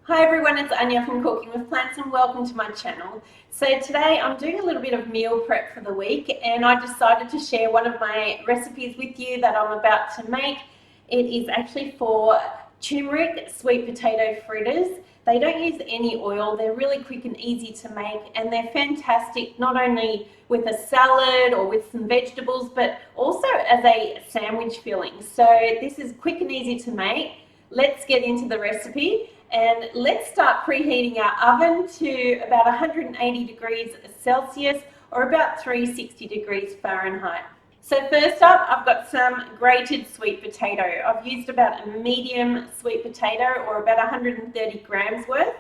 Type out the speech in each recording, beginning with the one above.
Hi everyone, it's Anya from Cooking with Plants and welcome to my channel. So today I'm doing a little bit of meal prep for the week and I decided to share one of my recipes with you that I'm about to make. It is actually for turmeric sweet potato fritters. They don't use any oil, they're really quick and easy to make and they're fantastic not only with a salad or with some vegetables but also as a sandwich filling. So this is quick and easy to make. Let's get into the recipe. And let's start preheating our oven to about 180 degrees Celsius or about 360 degrees Fahrenheit. So first up, I've got some grated sweet potato. I've used about a medium sweet potato or about 130 grams worth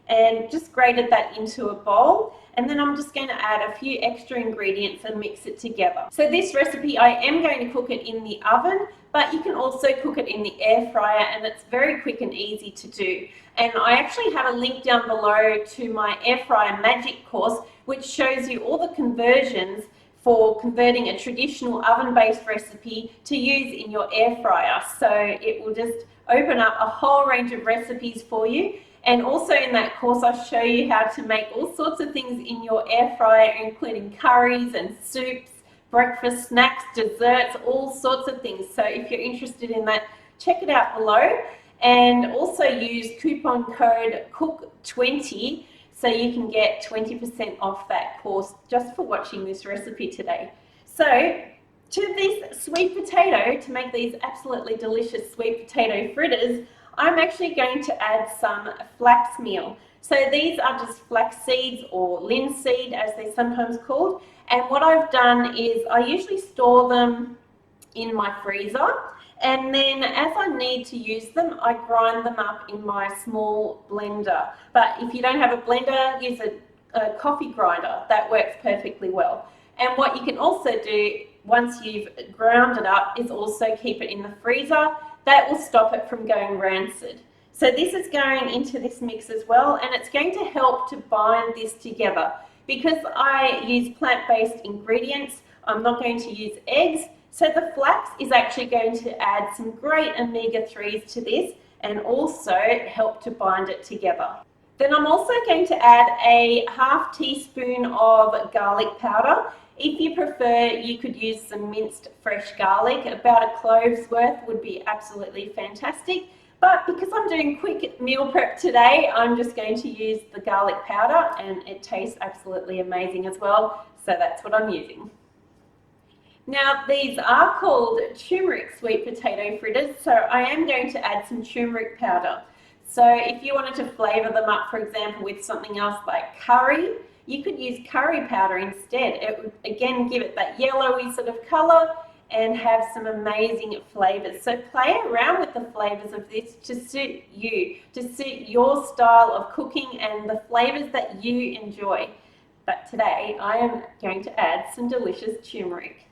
and just grated that into a bowl. And then I'm just going to add a few extra ingredients and mix it together. So this recipe, I am going to cook it in the oven, but you can also cook it in the air fryer and it's very quick and easy to do. And I actually have a link down below to my air fryer magic course, which shows you all the conversions for converting a traditional oven-based recipe to use in your air fryer. So it will just open up a whole range of recipes for you. And also in that course, I show you how to make all sorts of things in your air fryer, including curries and soups, breakfast snacks, desserts, all sorts of things. So if you're interested in that, check it out below. And also use coupon code COOK20 so you can get 20% off that course just for watching this recipe today. So to this sweet potato, to make these absolutely delicious sweet potato fritters, I'm actually going to add some flax meal. So these are just flax seeds or linseed as they're sometimes called. And what I've done is I usually store them in my freezer. And then as I need to use them, I grind them up in my small blender. But if you don't have a blender, use a coffee grinder. That works perfectly well. And what you can also do once you've ground it up is also keep it in the freezer. That will stop it from going rancid. So this is going into this mix as well, and it's going to help to bind this together. Because I use plant-based ingredients, I'm not going to use eggs, so the flax is actually going to add some great omega-3s to this and also help to bind it together. Then I'm also going to add a ½ teaspoon of garlic powder. If you prefer, you could use some minced fresh garlic. About a clove's worth would be absolutely fantastic. But because I'm doing quick meal prep today, I'm just going to use the garlic powder and it tastes absolutely amazing as well. So that's what I'm using. Now these are called turmeric sweet potato fritters, so I am going to add some turmeric powder. So if you wanted to flavour them up, for example, with something else like curry, you could use curry powder instead. It would again give it that yellowy sort of colour and have some amazing flavours. So play around with the flavours of this to suit you, to suit your style of cooking and the flavours that you enjoy. But today I am going to add some delicious turmeric.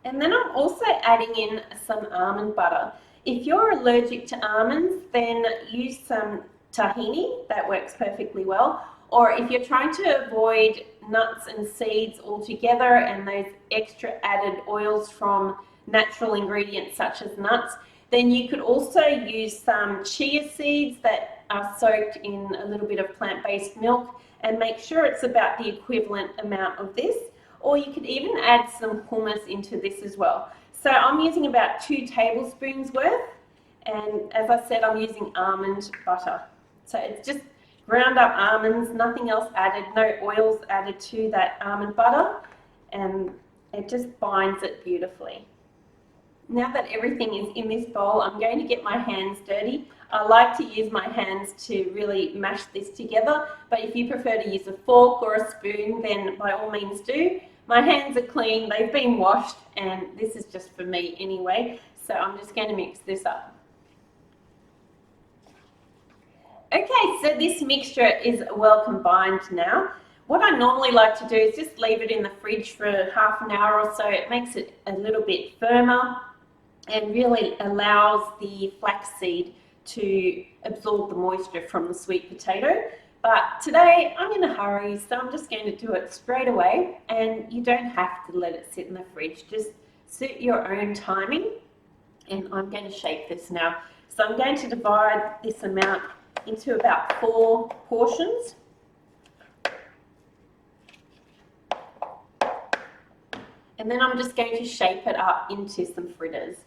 And then I'm also adding in some almond butter. If you're allergic to almonds, then use some tahini, that works perfectly well. Or if you're trying to avoid nuts and seeds altogether and those extra added oils from natural ingredients such as nuts, then you could also use some chia seeds that are soaked in a little bit of plant-based milk and make sure it's about the equivalent amount of this. Or you could even add some hummus into this as well. So I'm using about 2 tablespoons worth, and as I said, I'm using almond butter. So it's just ground up almonds, nothing else added, no oils added to that almond butter, and it just binds it beautifully. Now that everything is in this bowl, I'm going to get my hands dirty. I like to use my hands to really mash this together, but if you prefer to use a fork or a spoon, then by all means do. My hands are clean, they've been washed, and this is just for me anyway, so I'm just going to mix this up. Okay, so this mixture is well combined now. What I normally like to do is just leave it in the fridge for half an hour or so. It makes it a little bit firmer and really allows the flaxseed to absorb the moisture from the sweet potato. But today I'm in a hurry, so I'm just going to do it straight away, and you don't have to let it sit in the fridge. Just suit your own timing And I'm going to shape this now. So I'm going to divide this amount into about 4 portions. And then I'm just going to shape it up into some fritters.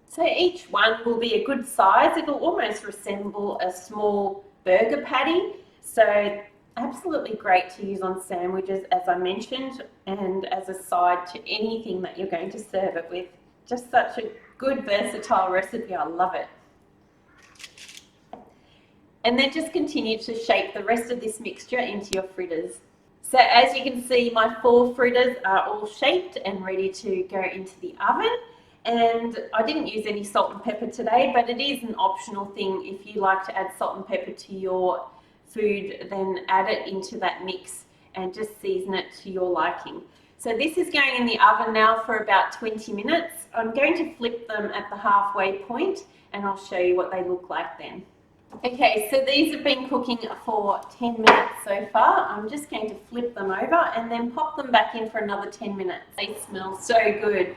So each one will be a good size. It'll almost resemble a small burger patty. So absolutely great to use on sandwiches, as I mentioned, and as a side to anything that you're going to serve it with. Just such a good versatile recipe. I love it. And then just continue to shape the rest of this mixture into your fritters. So as you can see, my 4 fritters are all shaped and ready to go into the oven. And I didn't use any salt and pepper today, but it is an optional thing. If you like to add salt and pepper to your food, then add it into that mix and just season it to your liking. So this is going in the oven now for about 20 minutes. I'm going to flip them at the halfway point and I'll show you what they look like then. Okay, so these have been cooking for 10 minutes so far. I'm just going to flip them over and then pop them back in for another 10 minutes. They smell so good.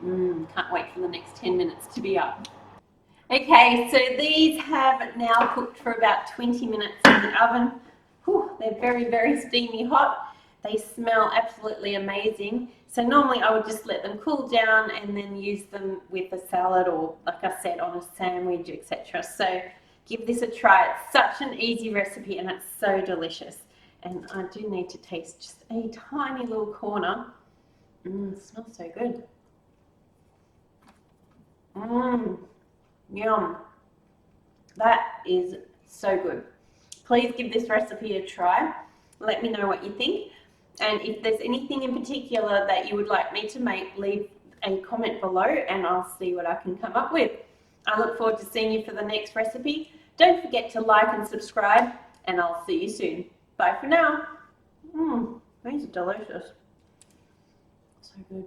Can't wait for the next 10 minutes to be up. Okay, so these have now cooked for about 20 minutes in the oven. Whew, they're very, very steamy hot. They smell absolutely amazing. So normally I would just let them cool down and then use them with a salad or, like I said, on a sandwich, etc. So give this a try. It's such an easy recipe and it's so delicious. And I do need to taste just a tiny little corner. It smells so good. Yum. That is so good. Please give this recipe a try. Let me know what you think. And if there's anything in particular that you would like me to make, leave a comment below and I'll see what I can come up with. I look forward to seeing you for the next recipe. Don't forget to like and subscribe and I'll see you soon. Bye for now. These are delicious. So good.